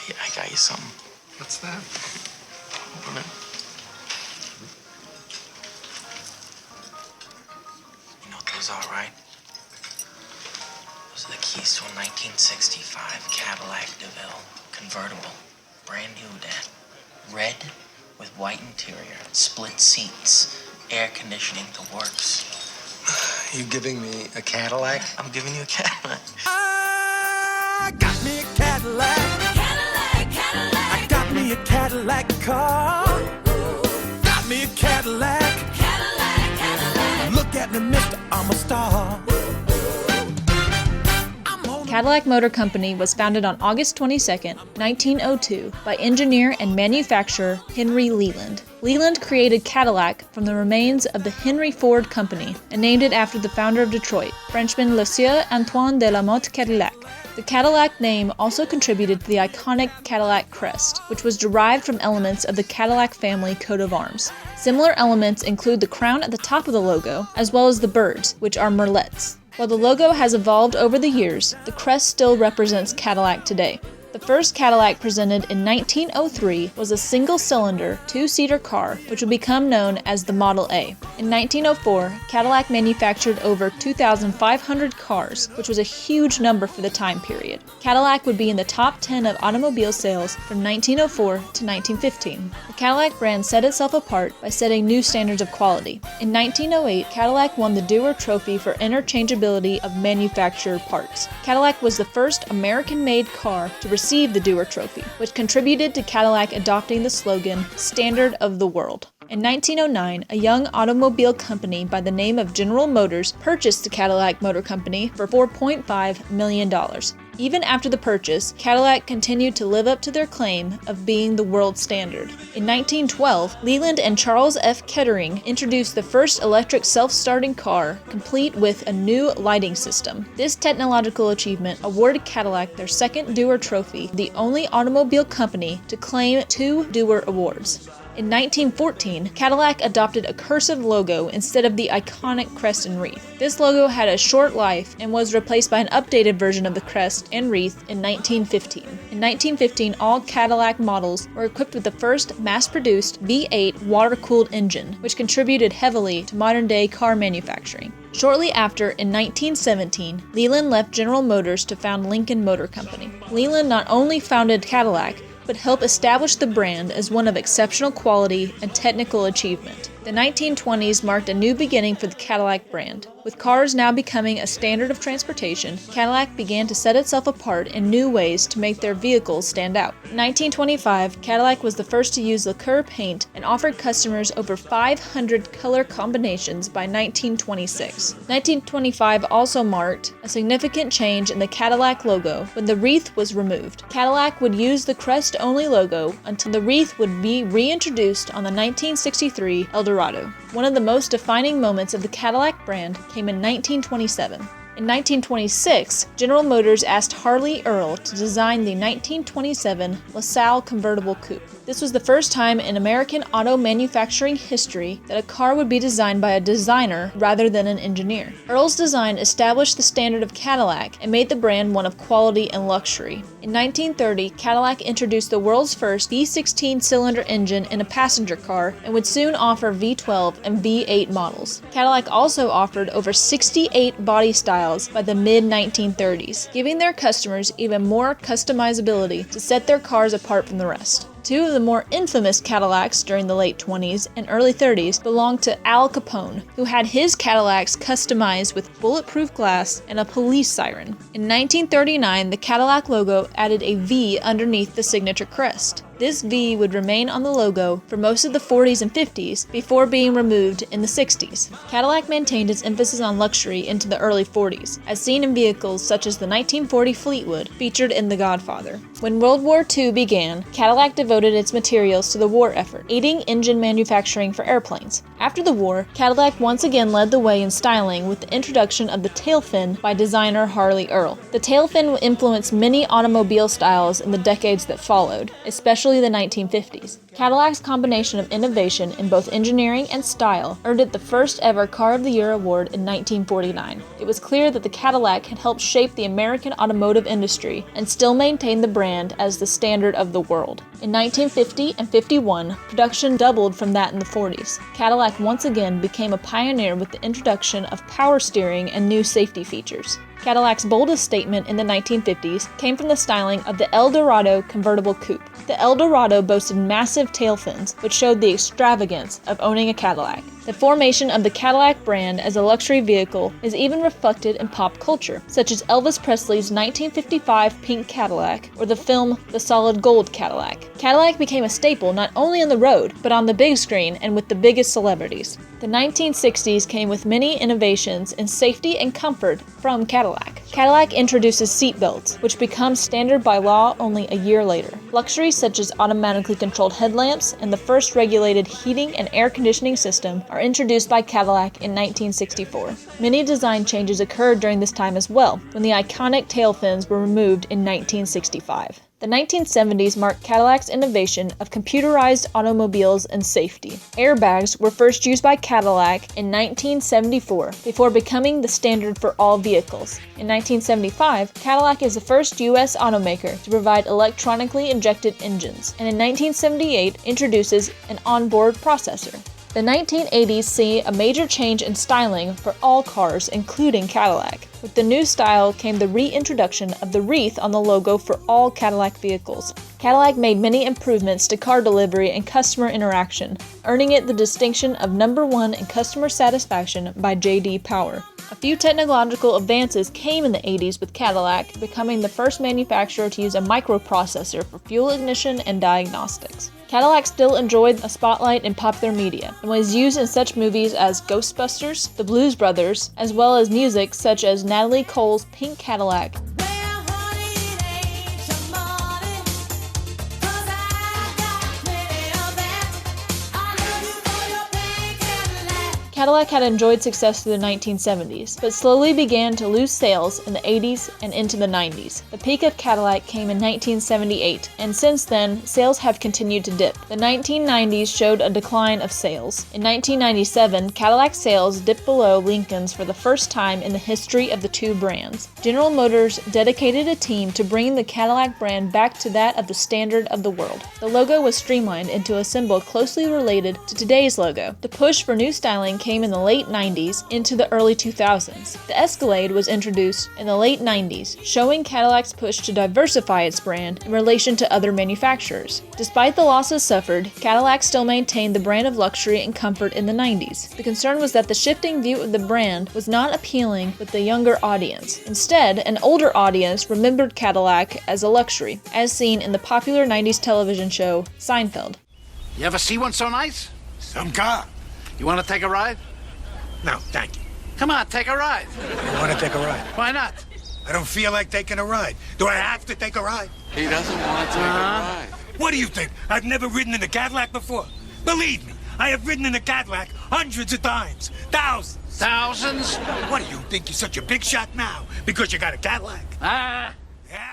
Yeah, I got you something. What's that? Open it. You know what those are, right? Those are the keys to a 1965 Cadillac DeVille convertible. Brand new, Dad. Red with white interior, split seats, air conditioning, the works. You giving me a Cadillac? I'm giving you a Cadillac. I got me a Cadillac. Cadillac, Cadillac. I got me a Cadillac car. Got me a Cadillac. Cadillac, Cadillac. Look at me, mister, I'm a star. Cadillac Motor Company was founded on August 22, 1902, by engineer and manufacturer Henry Leland. Leland created Cadillac from the remains of the Henry Ford Company and named it after the founder of Detroit, Frenchman Monsieur Antoine de la Motte Cadillac. The Cadillac name also contributed to the iconic Cadillac crest, which was derived from elements of the Cadillac family coat of arms. Similar elements include the crown at the top of the logo, as well as the birds, which are merlets. While the logo has evolved over the years, the crest still represents Cadillac today. The first Cadillac presented in 1903 was a single-cylinder, two-seater car, which would become known as the Model A. In 1904, Cadillac manufactured over 2,500 cars, which was a huge number for the time period. Cadillac would be in the top 10 of automobile sales from 1904 to 1915. The Cadillac brand set itself apart by setting new standards of quality. In 1908, Cadillac won the Dewar Trophy for interchangeability of manufacturer parts. Cadillac was the first American-made car to receive the Dewar Trophy, which contributed to Cadillac adopting the slogan, "Standard of the World." In 1909, a young automobile company by the name of General Motors purchased the Cadillac Motor Company for $4.5 million. Even after the purchase, Cadillac continued to live up to their claim of being the world standard. In 1912, Leland and Charles F. Kettering introduced the first electric self-starting car, complete with a new lighting system. This technological achievement awarded Cadillac their second Dewar Trophy, the only automobile company to claim 2 Dewar Awards. In 1914, Cadillac adopted a cursive logo instead of the iconic crest and wreath. This logo had a short life and was replaced by an updated version of the crest and wreath in 1915. In 1915, all Cadillac models were equipped with the first mass-produced V8 water-cooled engine, which contributed heavily to modern-day car manufacturing. Shortly after, in 1917, Leland left General Motors to found Lincoln Motor Company. Leland not only founded Cadillac, but helped establish the brand as one of exceptional quality and technical achievement. The 1920s marked a new beginning for the Cadillac brand. With cars now becoming a standard of transportation, Cadillac began to set itself apart in new ways to make their vehicles stand out. In 1925, Cadillac was the first to use lacquer paint and offered customers over 500 color combinations by 1926. 1925 also marked a significant change in the Cadillac logo when the wreath was removed. Cadillac would use the crest-only logo until the wreath would be reintroduced on the 1963 Eldorado. One of the most defining moments of the Cadillac brand came in 1927. In 1926, General Motors asked Harley Earl to design the 1927 LaSalle convertible coupe. This was the first time in American auto manufacturing history that a car would be designed by a designer rather than an engineer. Earl's design established the standard of Cadillac and made the brand one of quality and luxury. In 1930, Cadillac introduced the world's first V16 cylinder engine in a passenger car and would soon offer V12 and V8 models. Cadillac also offered over 68 body styles by the mid-1930s, giving their customers even more customizability to set their cars apart from the rest. Two of the more infamous Cadillacs during the late 20s and early 30s belonged to Al Capone, who had his Cadillacs customized with bulletproof glass and a police siren. In 1939, the Cadillac logo added a V underneath the signature crest. This V would remain on the logo for most of the 40s and 50s before being removed in the 60s. Cadillac maintained its emphasis on luxury into the early 40s, as seen in vehicles such as the 1940 Fleetwood featured in The Godfather. When World War II began, Cadillac developed devoted its materials to the war effort, aiding engine manufacturing for airplanes. After the war, Cadillac once again led the way in styling with the introduction of the tail fin by designer Harley Earl. The tail fin influenced many automobile styles in the decades that followed, especially the 1950s. Cadillac's combination of innovation in both engineering and style earned it the first ever Car of the Year award in 1949. It was clear that the Cadillac had helped shape the American automotive industry and still maintained the brand as the standard of the world. In 1950 and 51, production doubled from that in the 40s. Cadillac once again became a pioneer with the introduction of power steering and new safety features. Cadillac's boldest statement in the 1950s came from the styling of the Eldorado convertible coupe. The Eldorado boasted massive tail fins, which showed the extravagance of owning a Cadillac. The formation of the Cadillac brand as a luxury vehicle is even reflected in pop culture, such as Elvis Presley's 1955 pink Cadillac or the film The Solid Gold Cadillac. Cadillac became a staple not only on the road, but on the big screen and with the biggest celebrities. The 1960s came with many innovations in safety and comfort from Cadillac. Cadillac introduces seat belts, which become standard by law only a year later. Luxuries such as automatically controlled headlamps and the first regulated heating and air conditioning system are introduced by Cadillac in 1964. Many design changes occurred during this time as well, when the iconic tail fins were removed in 1965. The 1970s marked Cadillac's innovation of computerized automobiles and safety. Airbags were first used by Cadillac in 1974, before becoming the standard for all vehicles. In 1975, Cadillac is the first U.S. automaker to provide electronically injected engines, and in 1978 introduces an onboard processor. The 1980s see a major change in styling for all cars, including Cadillac. With the new style came the reintroduction of the wreath on the logo for all Cadillac vehicles. Cadillac made many improvements to car delivery and customer interaction, earning it the distinction of #1 in customer satisfaction by J.D. Power. A few technological advances came in the 80s, with Cadillac becoming the first manufacturer to use a microprocessor for fuel ignition and diagnostics. Cadillac still enjoyed a spotlight in popular media and was used in such movies as Ghostbusters, The Blues Brothers, as well as music such as Natalie Cole's Pink Cadillac. Cadillac had enjoyed success through the 1970s, but slowly began to lose sales in the 80s and into the 90s. The peak of Cadillac came in 1978, and since then, sales have continued to dip. The 1990s showed a decline of sales. In 1997, Cadillac sales dipped below Lincoln's for the first time in the history of the two brands. General Motors dedicated a team to bringing the Cadillac brand back to that of the standard of the world. The logo was streamlined into a symbol closely related to today's logo. The push for new styling came in the late 90s into the early 2000s. The Escalade was introduced in the late 90s, showing Cadillac's push to diversify its brand in relation to other manufacturers. Despite the losses suffered, Cadillac still maintained the brand of luxury and comfort in the 90s. The concern was that the shifting view of the brand was not appealing with the younger audience. Instead, an older audience remembered Cadillac as a luxury, as seen in the popular 90s television show Seinfeld. You ever see one so nice? Some car. You want to take a ride? No, thank you. Come on, take a ride. I want to take a ride. Why not? I don't feel like taking a ride. Do I have to take a ride? He doesn't want to take a ride. What do you think? I've never ridden in a Cadillac before. Believe me, I have ridden in a Cadillac hundreds of times. Thousands. Thousands? What do you think? You're such a big shot now because you got a Cadillac? Ah.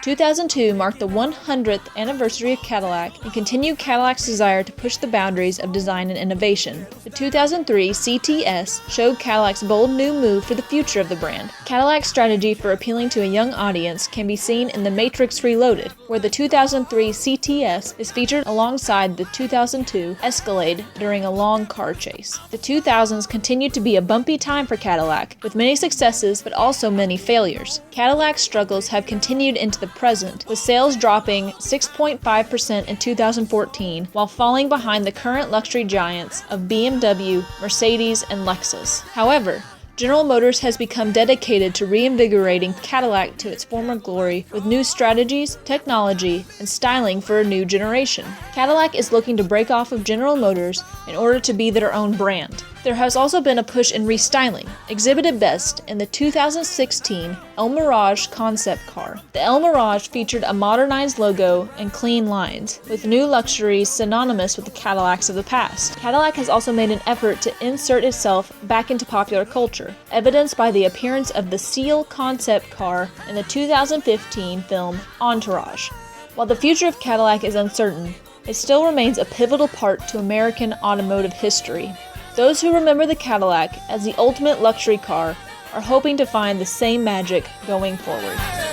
2002 marked the 100th anniversary of Cadillac and continued Cadillac's desire to push the boundaries of design and innovation. The 2003 CTS showed Cadillac's bold new move for the future of the brand. Cadillac's strategy for appealing to a young audience can be seen in The Matrix Reloaded, where the 2003 CTS is featured alongside the 2002 Escalade during a long car chase. The 2000s continued to be a bumpy time for Cadillac, with many successes but also many failures. Cadillac's struggles have continued into the present, with sales dropping 6.5% in 2014, while falling behind the current luxury giants of BMW, Mercedes, and Lexus. However, General Motors has become dedicated to reinvigorating Cadillac to its former glory with new strategies, technology, and styling for a new generation. Cadillac is looking to break off of General Motors in order to be their own brand. There has also been a push in restyling, exhibited best in the 2016 El Mirage concept car. The El Mirage featured a modernized logo and clean lines, with new luxuries synonymous with the Cadillacs of the past. Cadillac has also made an effort to insert itself back into popular culture, evidenced by the appearance of the Seal concept car in the 2015 film Entourage. While the future of Cadillac is uncertain, it still remains a pivotal part to American automotive history. Those who remember the Cadillac as the ultimate luxury car are hoping to find the same magic going forward.